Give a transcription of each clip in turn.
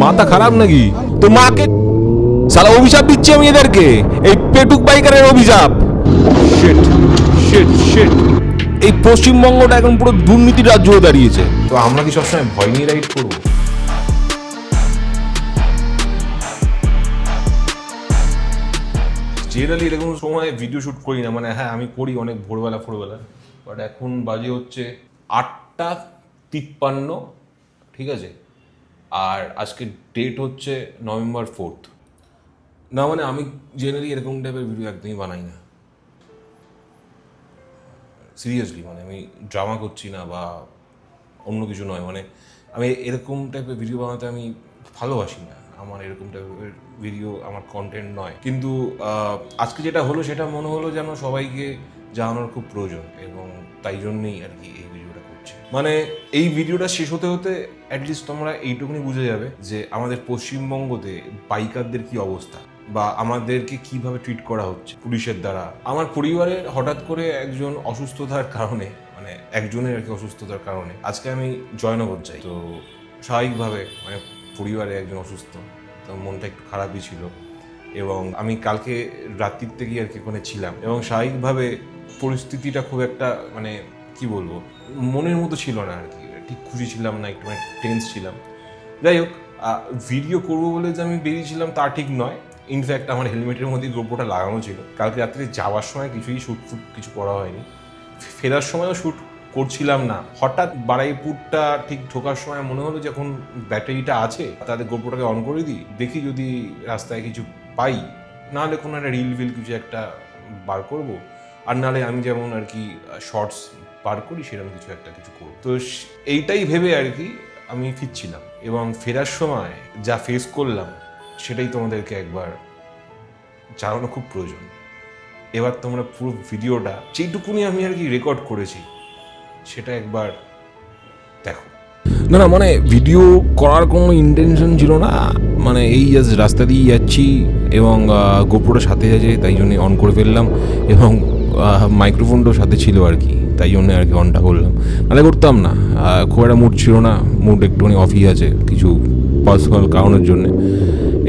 মাথা খারাপ নাকি? তো মাকে সালা অভিশাপ দিচ্ছি আমি এদেরকে, এই পেটুক বাইকারের অভিশাপ। শিট শিট শিট, এই পশ্চিমবঙ্গটা এখন পুরো দুর্নীতির রাজ্য হয়ে দাঁড়িয়েছে। তো আমরা কি সবসময় ভয় নিয়ে রাইড করবো? জেনারেলি এরকম সময় ভিডিও শ্যুট করি না, মানে হ্যাঁ আমি করি অনেক ভোরবেলা, বাট এখন বাজে হচ্ছে 8টা 53, ঠিক আছে? আর আজকে ডেট হচ্ছে November 4th। না মানে আমি জেনারেলি এরকম টাইপের ভিডিও একদমই বানাই না, সিরিয়াসলি। মানে আমি ড্রামা করছি না বা অন্য কিছু নয়, মানে আমি এরকম টাইপের ভিডিও বানাতে আমি ভালোবাসি না। আমার এরকম টাইপের ভিডিও আমার কন্টেন্ট নয়। কিন্তু আজকে যেটা হলো সেটা মনে হলো যেন সবাইকে জানানোর খুব প্রয়োজন, এবং তাই জন্যেই আর কি এই ভিডিওটা করছি। মানে এই ভিডিওটা শেষ হতে হতে অ্যাটলিস্ট তোমরা এইটুকুনি বুঝে যাবে যে আমাদের পশ্চিমবঙ্গতে বাইকারদের কি অবস্থা, বা আমাদেরকে কিভাবে ট্রিট করা হচ্ছে পুলিশের দ্বারা। আমার পরিবারে হঠাৎ করে একজন অসুস্থতার কারণে, মানে একজনের আর কি অসুস্থতার কারণে আজকে আমি জয়নগর যাই। তো স্বাভাবিকভাবে মানে পরিবারে একজন অসুস্থ, তো মনটা একটু খারাপই ছিল। এবং আমি কালকে রাত্রির থেকেই আর কি ওখানে ছিলাম, এবং স্বাভাবিকভাবে পরিস্থিতিটা খুব একটা মানে কি বলবো, মনের মতো ছিল না আর কি। ঠিক খুশি ছিলাম না, একটু মানে টেন্স ছিলাম। যাই হোক, ভিডিও করবো বলে যে আমি বেরিয়েছিলাম তা ঠিক নয়। ইনফ্যাক্ট আমার হেলমেটের মধ্যে গোপ্রোটা লাগানো ছিল। কালকে রাত্রে যাওয়ার সময় কিছুই শ্যুট কিছু করা হয়নি, ফেরার সময়ও শ্যুট করছিলাম না। হঠাৎ বারাইপুরটা ঠিক ঢোকার সময় মনে হলো যখন ব্যাটারিটা আছে তাদের গোপ্রোটাকে অন করে দিই, দেখি যদি রাস্তায় কিছু পাই, নাহলে কোনো একটা রিল কিছু একটা বার করব, আর নাহলে আমি যেমন আর কি শর্টস বার করি সেরকম কিছু করবো। তো এইটাই ভেবে আর কি আমি ফিরছিলাম, এবং ফেরার সময় যা ফেস করলাম সেটাই তোমাদেরকে একবার জানানো খুব প্রয়োজন। এবার তোমরা পুরো ভিডিওটা যেটুকুনি আমি আর কি রেকর্ড করেছি সেটা একবার দেখো। না মানে ভিডিও করার কোনো ইন্টেনশন ছিল না, মানে এই জাস্ট রাস্তা দিয়ে যাচ্ছি এবং গোপ্রোটা সাথে আছে, তাই জন্য অন করে ফেললাম, এবং মাইক্রোফোনটাও সাথে ছিল আর কি, তাই জন্য আর কি অনটা করলাম। নাহলে করতাম না, খুব একটা মুড ছিল না, মুড একটুখানি অফই আছে কিছু পার্সোনাল কারণের জন্যে।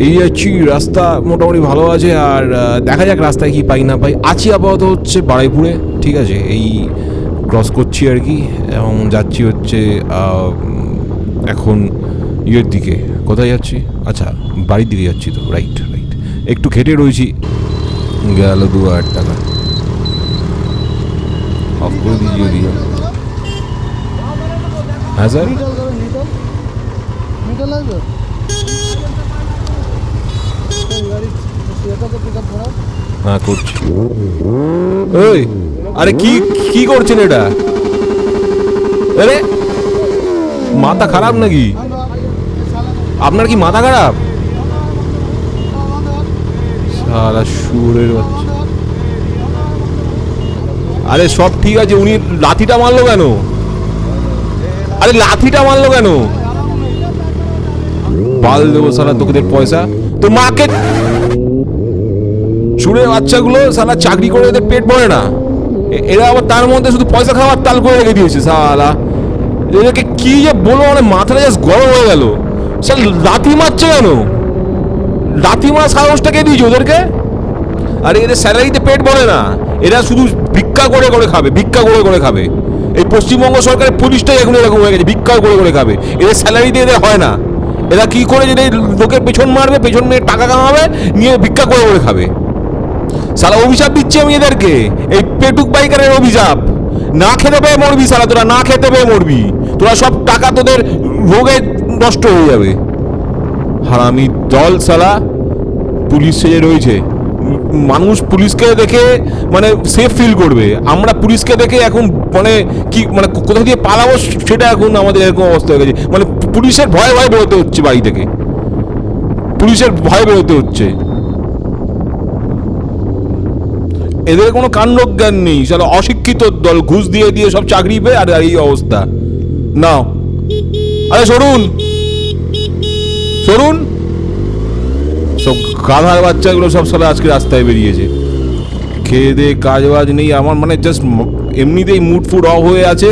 এই যাচ্ছি, রাস্তা মোটামুটি ভালো আছে, আর দেখা যাক রাস্তায় কি পাই না পাই। আছি আপাতত হচ্ছে বারাইপুরে, ঠিক আছে? এই ক্রস করছি আর কি, এবং যাচ্ছি হচ্ছে এখন ইয়ের দিকে। কোথায় যাচ্ছি? আচ্ছা, বাড়ির দিকে যাচ্ছি। তো রাইট, একটু খেটে রয়েছি, গেল 2000 টাকা। অফ করে দিয়েছি যদিও। হ্যাঁ স্যার, হ্যাঁ করছি। ওই আরে কি করছেন এটা? আরে মাথা খারাপ নাকি? আপনার কি মাথা খারাপ? শালা শুয়োরের বাচ্চা। আরে সব ঠিক আছে, উনি লাঠিটা মারলো কেন? আরে লাঠিটা মারলো কেন? পাল দেবো সালা তোদের পয়সা। তো মাকে শুনে বাচ্চাগুলো সালা চাকরি করে এদের পেট ভরে না, এরা আবার তার মধ্যে শুধু পয়সা খাওয়ার তাল করে রেখে দিয়েছে সালা। এদেরকে কি যে বলো, মানে মাথাটা জাস্ট গরম হয়ে গেল। সালা লাথি মারছে কেন? লাথি মারা সাহসটা কে দিয়েছে ওদেরকে? আরে এদের স্যালারিতে পেট ভরে না, এরা শুধু ভিক্ষা করে খাবে। এই পশ্চিমবঙ্গ সরকারের পুলিশটাই এখন এরকম হয়ে গেছে, ভিক্ষা করে খাবে। এদের স্যালারিতে এদের হয় না, এরা কি করে যদি লোকের পেছন মারবে, পেছন মেরে টাকা কামাবে, নিয়ে ভিক্ষা করে খাবে। সালা অভিশাপ দিচ্ছি আমি এদেরকে, এই পেটুক বাইকারের অভিশাপ। না খেতে পেয়ে মরবি সালা, তোরা না খেতে পেয়ে মরবি, তোরা সব টাকা তোদের রোগে নষ্ট হয়ে যাবে। হারামি দল সালা, পুলিশ সেজে রয়েছে। মানুষ পুলিশকে দেখে মানে সেফ ফিল করবে, আমরা পুলিশকে দেখে এখন মানে কি মানে কোথা দিয়ে পালাবো সেটা এখন আমাদের এরকম অবস্থা হয়ে গেছে। মানে পুলিশের ভয়ে বেরোতে হচ্ছে বাড়ি থেকে, পুলিশের ভয়ে বেরোতে হচ্ছে। এদের কোনো কাণ্ডজ্ঞান নেই, সালা অশিক্ষিত দল, ঘুষ দিয়ে সব চাকরি পেয়ে, আর এই অবস্থা। নাও, আরে সরুন সব গাধার বাচ্চাগুলো সব সালা আজকে রাস্তায় বেরিয়েছে। খেয়ে দিয়ে কাজ বাজ নেই, আমার মানে জাস্ট এমনিতেই মুড ফুড অফ হয়ে আছে।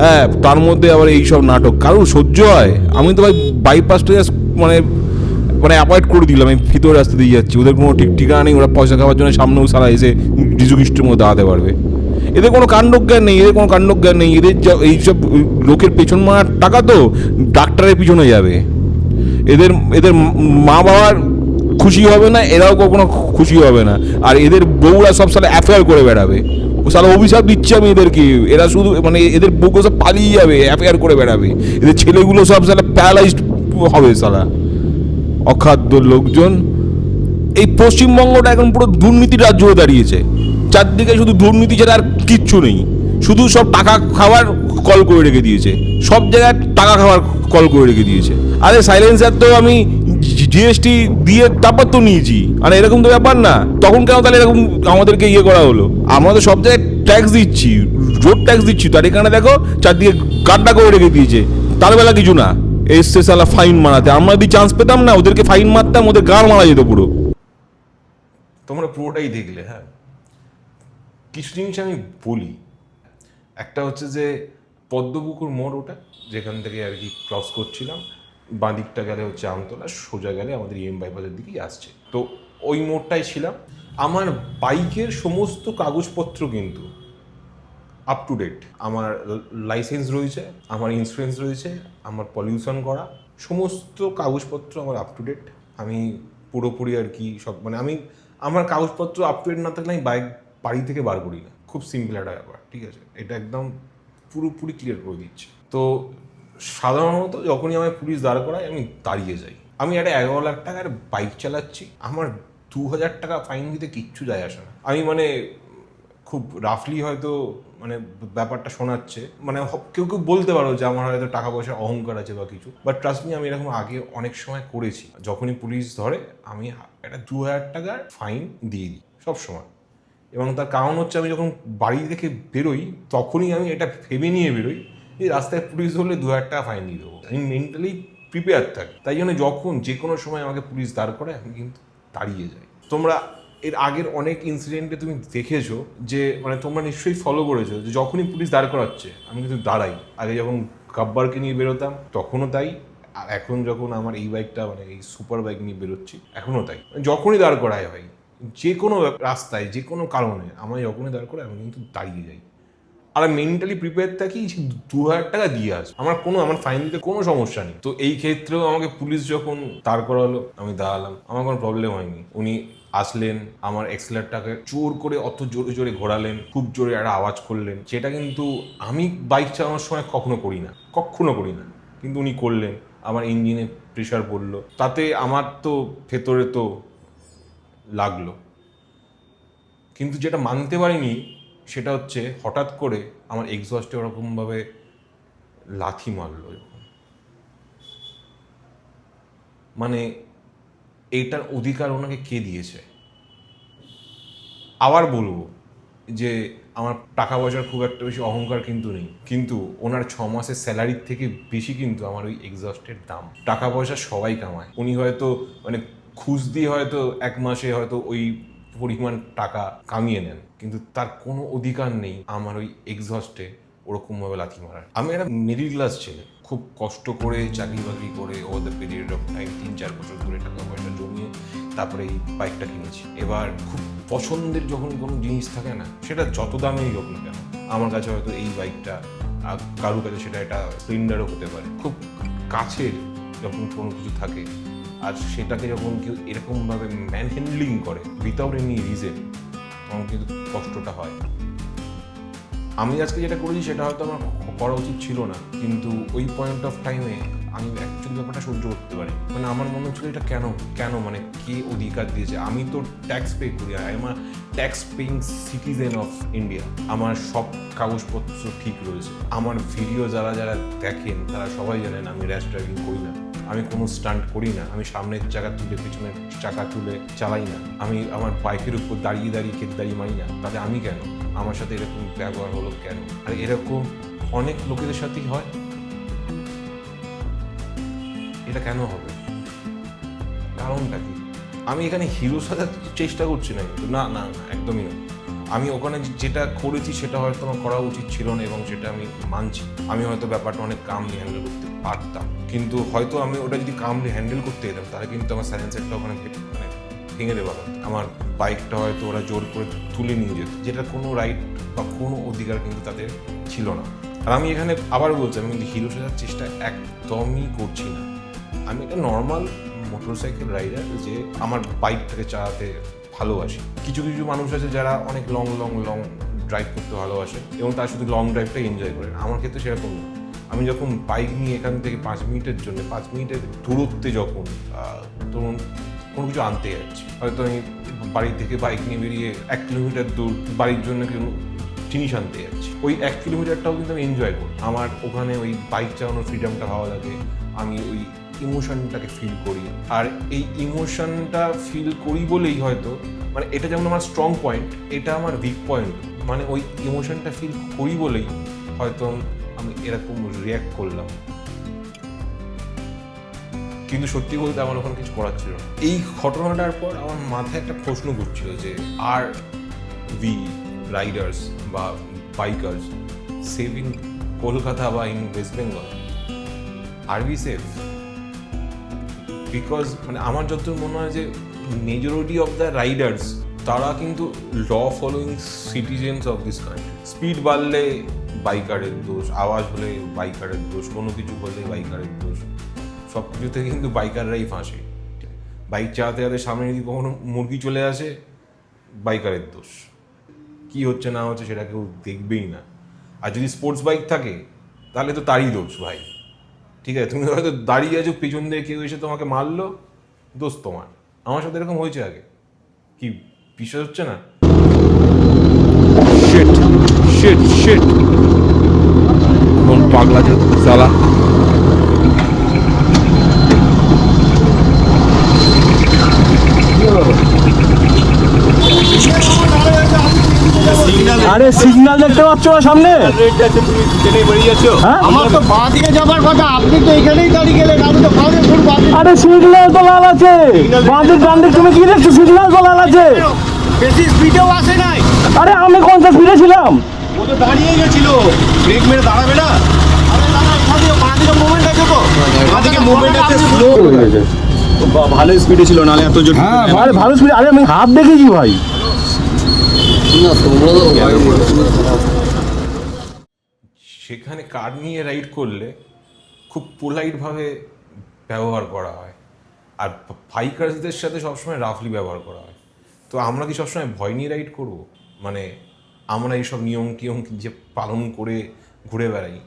হ্যাঁ, তার মধ্যে আবার এই সব নাটক কারোর সহ্য হয়? আমি তো ভাই বাইপাসটা জাস্ট মানে মানে অ্যাভয়েড করে দিলাম, আমি ভিতরে রাস্তা দিয়ে যাচ্ছি, ওদের কোনো ঠিক ঠিকানা নেই, ওরা পয়সা খাওয়ার জন্য সামনেও সারা এসে যিশু খ্রিস্টের মধ্যে দাঁড়াতে পারবে। এদের কোনো কাণ্ডজ্ঞান নেই, এদের কোনো কাণ্ডজ্ঞান নেই, এদের এইসব লোকের পেছন মারার টাকা তো ডাক্তারের পিছনে যাবে। এদের এদের মা বাবার খুশি হবে না, এরাও কখনো খুশি হবে না, আর এদের বউরা সব সালে অ্যাফেয়ার করে বেড়াবে। ও সালা অভিশাপ দিচ্ছে আমি এদেরকে, এরা শুধু মানে এদের বউগুলো সব পালিয়ে যাবে, অ্যাফেয়ার করে বেড়াবে, এদের ছেলেগুলো সব সালা প্যারালাইজড হবে সালা অখাদ্য লোকজন। এই পশ্চিমবঙ্গটা এখন পুরো দুর্নীতির রাজ্য হয়ে দাঁড়িয়েছে, চারদিকে শুধু দুর্নীতি ছাড়া আর কিচ্ছু নেই, শুধু সব টাকা খাওয়ার কল করে রেখে দিয়েছে, সব জায়গায় টাকা খাওয়ার কল করে রেখে দিয়েছে। আরে সাইলেন্সার তো আমি জিএসটি দিয়ে তারপর তো নিয়েছি, আর এরকম তো ব্যাপার না, তখন কেন তাহলে এরকম আমাদেরকে ইয়ে করা হলো? আমরা তো সব জায়গায় ট্যাক্স দিচ্ছি, রোড ট্যাক্স দিচ্ছি, তার এখানে দেখো চারদিকে কাটটা করে রেখে দিয়েছে, তার বেলা কিছু না, এসছে সালা ফাইন মারাতে। আমরা যদি চান্স পেতাম না, ওদেরকে ফাইন মারতাম, ওদের গাড় মারা যেত পুরো। তোমরা পুরোটাই দেখলে। হ্যাঁ, কিছু জিনিস আমি বলি। একটা হচ্ছে যে পদ্মপুকুর মোড়, ওটা যেখান থেকে আর কি ক্রস করছিলাম, বাঁ দিকটা গেলে হচ্ছে আমতলা, সোজা গেলে আমাদের ইএম বাইপাসের দিকেই আসছে। তো ওই মোড়টাই ছিলাম। আমার বাইকের সমস্ত কাগজপত্র কিন্তু আপ টু ডেট। আমার লাইসেন্স রয়েছে, আমার ইন্স্যুরেন্স রয়েছে, আমার পলিউশন করা সমস্ত কাগজপত্র আমার আপ টু ডেট। আমি পুরোপুরি আর কি সব মানে আমার কাগজপত্র আপ টু ডেট না থাকলে আমি বাইক বাড়ি থেকে বার করি না। খুব সিম্পল একটা ব্যাপার, ঠিক আছে? এটা একদম পুরোপুরি ক্লিয়ার করে দিচ্ছে। তো সাধারণত যখনই আমায় পুলিশ দাঁড় করায় আমি দাঁড়িয়ে যাই। আমি একটা 11 লাখ টাকার বাইক চালাচ্ছি, আমার 2000 টাকা ফাইন দিতে কিচ্ছু যায় আসে না। আমি মানে খুব রাফলি হয়তো মানে ব্যাপারটা শোনাচ্ছে, মানে কেউ কেউ বলতে পারো যে আমার হয়তো টাকা পয়সার অহংকার আছে বা কিছু, বাট ট্রাস্ট মি, আমি এরকম আগে অনেক সময় করেছি। যখনই পুলিশ ধরে আমি একটা 2000 টাকার ফাইন দিয়ে দিই সব সময়। এবং তার কারণ হচ্ছে আমি যখন বাড়ি থেকে বেরোই তখনই আমি এটা ভেবে নিয়ে বেরোই যে রাস্তায় পুলিশ ধরলে 2000 টাকা ফাইন দিয়ে দেবো। আমি মেন্টালি প্রিপেয়ার থাকি, তাই জন্য যখন যে কোনো সময় আমাকে পুলিশ দাঁড় করে আমি কিন্তু দাঁড়িয়ে যাই। তোমরা এর আগের অনেক ইনসিডেন্টে তুমি দেখেছো যে মানে তোমরা নিশ্চয়ই ফলো করেছো যে যখনই পুলিশ দাঁড় করাচ্ছে আমি কিন্তু দাঁড়াই। আগে যখন গাব্বারকে নিয়ে বেরোতাম তখনও তাই, আর এখন যখন আমার এই বাইকটা মানে এই সুপার বাইক নিয়ে বেরোচ্ছি এখনও তাই। যখনই দাঁড় করায় ভাই, যে কোনো রাস্তায় যে কোনো কারণে আমায় যখনই দাঁড় করে আমি কিন্তু দাঁড়িয়ে যাই। আর মেন্টালি প্রিপেয়ার থাকি যে 2000 টাকা দিয়ে আসবে, আমার ফাইন দিতে কোনো সমস্যা নেই। তো এই ক্ষেত্রেও আমাকে পুলিশ যখন দাঁড় করালো আমি দাঁড়ালাম, আমার কোনো প্রবলেম হয়নি। উনি আসলেন, আমার এক্সেলারটাকে জোর করে অত জোরে জোরে ঘোরালেন, খুব জোরে একটা আওয়াজ করলেন, যেটা কিন্তু আমি বাইক চালানোর সময় কখনো করি না, কিন্তু উনি করলেন। আমার ইঞ্জিনে প্রেশার পড়লো, তাতে আমার তো ভেতরে তো লাগলো। কিন্তু যেটা মানতে পারিনি সেটা হচ্ছে হঠাৎ করে আমার এক্সস্টে ওরকমভাবে লাথি মারলো। মানে এইটার অধিকার ওনাকে কে দিয়েছে? আবার বলবো যে আমার টাকা পয়সার খুব একটা বেশি অহংকার কিন্তু নেই, কিন্তু ওনার 6 মাসের স্যালারির থেকে বেশি কিন্তু আমার ওই এক্সস্টের দাম। টাকা পয়সা সবাই কামায়, উনি হয়তো মানে ঘুষ দিয়ে হয়তো 1 মাসে হয়তো ওই পরিমাণ টাকা কামিয়ে নেন, কিন্তু তার কোনো অধিকার নেই আমার ওই এক্সস্টে ওরকমভাবে লাথি মারার। আমি একটা মিডিল ক্লাস ছেলে, খুব কষ্ট করে চাকরি বাকরি করে over the period of time 3-4 বছর ধরে টাকা পয়সা জমিয়ে তারপরে এই বাইকটা কিনেছি। এবার খুব পছন্দের যখন কোনো জিনিস থাকে না, সেটা যত দামেই হোক না কেন, আমার কাছে হয়তো এই বাইকটা, কারো কাছে সেটা একটা স্প্লেন্ডারও হতে পারে, খুব কাছের যখন কোনো কিছু থাকে আর সেটাকে যখন কেউ এরকমভাবে ম্যান হ্যান্ডলিং করে উইথাউট এনি রিজন, তখন কিন্তু কষ্টটা হয়। আমি আজকে যেটা করেছি সেটা হয়তো আমার করা উচিত ছিল না, কিন্তু ওই পয়েন্ট অফ টাইমে আমি অ্যাকচুয়ালি ব্যাপারটা সহ্য করতে পারি। মানে আমার মনে হচ্ছিল এটা কেন মানে কে অধিকার দিয়েছে? আমি তো ট্যাক্স পে করি, I am a tax paying citizen of India, আমার সব কাগজপত্র ঠিক রয়েছে। আমার ভিডিও যারা দেখেন তারা সবাই জানেন আমি র্যাশ ড্রাইভিং করি না, আমি কোনো স্টান্ট করি না, আমি সামনের চাকা তুলে পিছনের চাকা তুলে চালাই না, আমি আমার বাইকের উপর দাঁড়িয়ে খেতদারি মারি না। তাহলে আমি কেন? আমার সাথে এরকম ব্যবহার হলো কেন? আর এরকম অনেক লোকেদের সাথেই হয়, এটা কেন হবে? কারণটা কি? আমি এখানে হিরো সাজার চেষ্টা করছি না, কিন্তু না, একদমই না। আমি ওখানে যেটা করেছি সেটা হয়তো আমার করা উচিত ছিল না, এবং সেটা আমি মানছি। আমি হয়তো ব্যাপারটা অনেক কামলি হ্যান্ডেল করতে পারতাম, কিন্তু হয়তো আমি ওটা যদি কামলি হ্যান্ডেল করতে যেতাম তাহলে কিন্তু আমার সাইলেন্সারটা ওখানে মানে ভেঙে দেওয়া হতো। আমার বাইকটা হয়তো ওরা জোর করে তুলে নিয়ে যেত, যেটা কোনো রাইট বা কোনো অধিকার কিন্তু তাদের ছিল না। আর আমি এখানে আবার বলছি, আমি কিন্তু হিরো সাজার চেষ্টা একদমই করছি না। আমি একটা নর্মাল মোটরসাইকেল রাইডার যে আমার বাইকটাকে চালাতে ভালোবাসি। কিছু কিছু মানুষ আছে যারা অনেক লং ড্রাইভ করতে ভালোবাসে এবং তার শুধু লং ড্রাইভটাই এনজয় করে। আমার ক্ষেত্রে সেরকম না। আমি যখন বাইক নিয়ে এখান থেকে 5 মিনিটের জন্য 5 মিনিটের দূরত্বে যখন ধরুন কোনো কিছু আনতে যাচ্ছি, হয়তো আমি বাড়ি থেকে বাইক নিয়ে বেরিয়ে 1 কিলোমিটার দূর বাড়ির জন্য জিনিস আনতে যাচ্ছি, ওই 1 কিলোমিটারটাও কিন্তু আমি এনজয় করি। আমার ওখানে ওই বাইক চালানোর ফ্রিডমটা ভালো লাগে, আমি ওই ইমোশনটাকে ফিল করি। আর এই ইমোশনটা ফিল করি বলেই হয়তো মানে এটা যেমন আমার স্ট্রং পয়েন্ট, এটা আমার উইক পয়েন্ট। মানে ওই ইমোশনটা ফিল করি বলেই হয়তো আমি এরকম রিয়্যাক্ট করলাম, কিন্তু সত্যি বলতে আমার ওখানে কিছু করার ছিল না। এই ঘটনাটার পর আমার মাথায় একটা প্রশ্ন ঘুরছিল যে আর উই রাইডার্স বা বাইকার্স সেভ ইন কলকাতা বা in West Bengal, are we safe? Because মানে আমার যতদূর মনে হয় যে মেজরিটি অফ দ্য রাইডার্স তারা কিন্তু law following citizens of this country. Speed বাড়লে বাইকারের দোষ, আওয়াজ হলে বাইকারের দোষ, কোনো কিছু হলে বাইকারের দোষ, সব কিছুতে কিন্তু বাইকাররাই ফাঁসে। বাইক চালাতে চালাতে সামনে যদি কখনো মুরগি চলে আসে, বাইকারের দোষ। কী হচ্ছে না হচ্ছে সেটা কেউ দেখবেই না। আর যদি স্পোর্টস বাইক থাকে তাহলে তো তারই দোষ ভাই। ঠিক আছে, তুমি হয়তো দাঁড়িয়ে আছো, পিছন দিয়ে কেউ এসে তোমাকে মারলো, দোষ তোমার। আমার সাথে এরকম হয়েছে আগে, কি বিশ্বাস হচ্ছে না? শিট কোন পাগলা চালা। আরে সিগন্যাল দেখতে পাচ্ছ না সামনে? হ্যাঁ? আমার তো বাঁ দিকে যাবার কথা, আপনি তো এখানেই দাঁড়িয়ে গেলেন। আমি তো বাঁ দিকে ফুল বাঁ দিকে। আরে সিগন্যাল তো লাল আছে, বাঁদিক ডান দিক তুমি কি দেখছো? সিগন্যাল তো লাল আছে। বেশি স্পিডেও আসে নাই। আরে আমি 50 স্পিডে ছিলাম। ও তো দাঁড়িয়ে গেছিল, ব্রেক মেরে দাঁড়াবে না? আরে দাদা, এখানে বাঁ দিকে মুভমেন্ট আছে তো, বাঁ দিকে মুভমেন্ট আছে, স্লো ভালো স্পিডে ছিল, নালে এত জোর। হ্যাঁ আরে ভালো স্পিড, আরে আমি হাত দেখেছি ভাই। সেখানে কার নিয়ে রাইড করলে খুব পোলাইটভাবে ব্যবহার করা হয়, আর বাইকার্সদের সাথে সবসময় রাফলি ব্যবহার করা হয়। তো আমরা কি সবসময় ভয় নিয়ে রাইড করব? মানে আমরা এইসব নিয়ম টিয়ম যে পালন করে ঘুরে বেড়াই,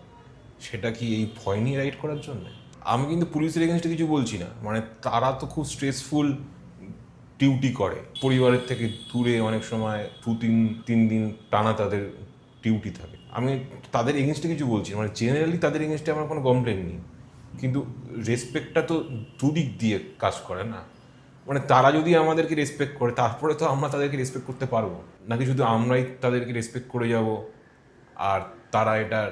সেটা কি এই ভয় নিয়ে রাইড করার জন্য? আমি কিন্তু পুলিশের এগেনস্টে কিছু বলছি না, মানে তারা তো খুব স্ট্রেসফুল ডিউটি করে, পরিবারের থেকে দূরে অনেক সময় 2-3 দিন টানা তাদের ডিউটি থাকে। আমি তাদের এগেনস্টে কিছু বলছি না, মানে জেনারেলি তাদের এগেনস্টে আমার কোনো কমপ্লেন নেই, কিন্তু রেসপেক্টটা তো দুদিক দিয়ে কাজ করে না। মানে তারা যদি আমাদেরকে রেসপেক্ট করে তারপরে তো আমরা তাদেরকে রেসপেক্ট করতে পারবো, নাকি শুধু আমরাই তাদেরকে রেসপেক্ট করে যাব আর তারা এটার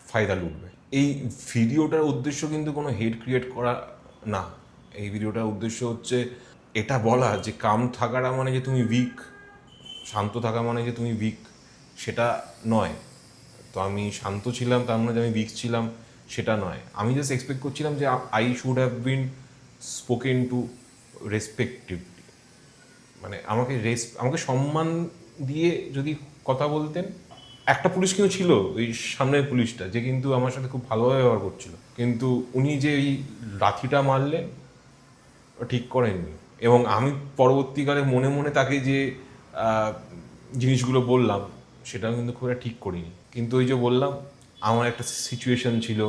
ফায়দা লুটবে। এই ভিডিওটার উদ্দেশ্য কিন্তু কোনো হেট ক্রিয়েট করা না। এই ভিডিওটার উদ্দেশ্য হচ্ছে এটা বলা যে কাম থাকাটা মানে যে তুমি উইক, শান্ত থাকা মানে যে তুমি উইক, সেটা নয়। তো আমি শান্ত ছিলাম তার মানে যে আমি উইক ছিলাম সেটা নয়। আমি জাস্ট এক্সপেক্ট করছিলাম যে I should have been spoken to respectively, মানে আমাকে সম্মান দিয়ে যদি কথা বলতেন। একটা পুলিশ কিন্তু ছিল, ওই সামনের পুলিশটা, যে কিন্তু আমার সাথে খুব ভালোভাবে ব্যবহার করছিল, কিন্তু উনি যে এই লাথিটা মারলেন ঠিক করেননি। এবং আমি পরবর্তীকালে মনে মনে তাকে যে জিনিসগুলো বললাম সেটাও কিন্তু খুব একটা ঠিক করিনি। কিন্তু ওই যে বললাম, আমার একটা সিচুয়েশন ছিল,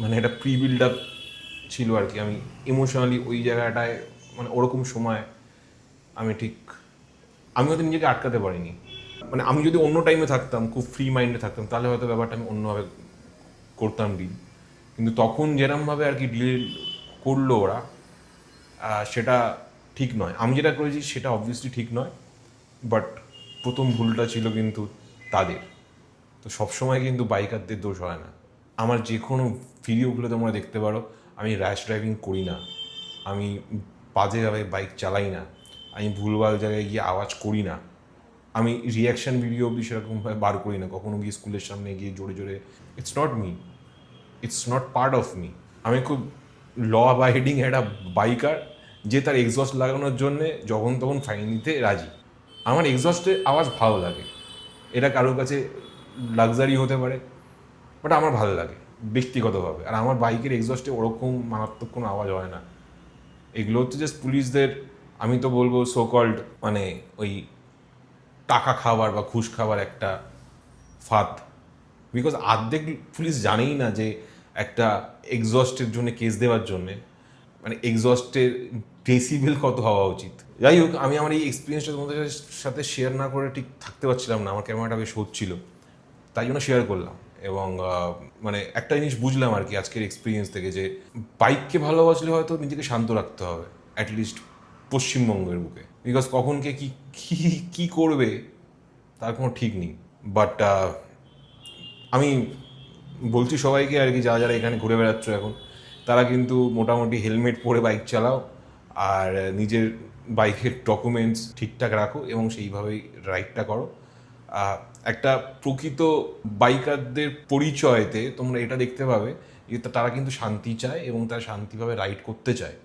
মানে একটা প্রি বিল্ড আপ ছিল আর কি। আমি ইমোশনালি ওই জায়গাটায়, মানে ওরকম সময় আমি হয়তো নিজেকে আটকাতে পারিনি। মানে আমি যদি অন্য টাইমে থাকতাম, খুব ফ্রি মাইন্ডে থাকতাম, তাহলে হয়তো ব্যাপারটা আমি অন্যভাবে করতাম ডিল। কিন্তু তখন যেরমভাবে আর কি ডিল করলো ওরা, সেটা ঠিক নয়। আমি যেটা করেছি সেটা অবভিয়াসলি ঠিক নয়, বাট প্রথম ভুলটা ছিল কিন্তু তাদের। তো সবসময় কিন্তু বাইকারদের দোষ হয় না। আমার যে কোনো ভিডিওগুলো তোমরা দেখতে পারো, আমি র্যাশ ড্রাইভিং করি না, আমি বাজেভাবে বাইক চালাই না, আমি ভুলভাল জায়গায় গিয়ে আওয়াজ করি না, আমি রিয়াকশন ভিডিও অবধি সেরকমভাবে বার করি না, কখনো গিয়ে স্কুলের সামনে গিয়ে জোরে জোরে। It's not me, it's not part of me. আমি খুব ল অ্যাবাইডিং একটা বাইকার যে তার এক্সস্ট লাগানোর জন্যে যখন তখন ফাইন নিতে রাজি। আমার এক্সস্টের আওয়াজ ভালো লাগে, এটা কারোর কাছে লাক্সারি হতে পারে, বাট আমার ভালো লাগে ব্যক্তিগতভাবে। আর আমার বাইকের এক্সস্টে ওরকম মারাত্মক কোনো আওয়াজ হয় না। এগুলো হচ্ছে জাস্ট পুলিশদের, আমি তো বলবো সো কল্ড মানে ওই টাকা খাবার বা ঘুষ খাবার একটা ফাঁদ। বিকজ অর্ধেক পুলিশ জানেই না যে একটা এক্সস্টের জন্য কেস দেওয়ার জন্যে মানে এক্সস্টের ডেসিবেল কত হওয়া উচিত। যাই হোক, আমি আমার এই এক্সপিরিয়েন্সটা তোমাদের সাথে শেয়ার না করে ঠিক থাকতে পারছিলাম না, আমার ক্যামেরাটা বেশ হচ্ছিল, তাই জন্য শেয়ার করলাম। এবং মানে একটা জিনিস বুঝলাম আর কি আজকের এক্সপিরিয়েন্স থেকে, যে বাইককে ভালোবাসলে হয়তো নিজেকে শান্ত রাখতে হবে, অ্যাটলিস্ট পশ্চিমবঙ্গের বুকে। বিকজ কখন কে কী কী করবে তার কোনো ঠিক নেই। বাট আমি বলছি সবাইকে আর কি, যারা যারা এখানে ঘুরে বেড়াচ্ছ এখন, তারা কিন্তু মোটামুটি হেলমেট পরে বাইক চালাও, আর নিজের বাইকের ডকুমেন্টস ঠিকঠাক রাখো এবং সেইভাবেই রাইডটা করো। একটা প্রকৃত বাইকারদের পরিচয়তে তোমরা এটা দেখতে পাবে যে তারা কিন্তু শান্তি চায় এবং তারা শান্তিভাবে রাইড করতে চায়।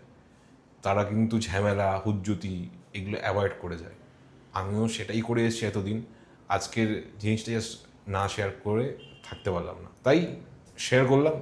তারা কিন্তু ঝামেলা হুজ্জুতি এগুলো অ্যাভয়েড করে যায়। আমিও সেটাই করে এসেছি এতদিন। আজকের জিনিসটা জাস্ট না শেয়ার করে থাকতে পারলাম না, তাই শেয়ার করলাম।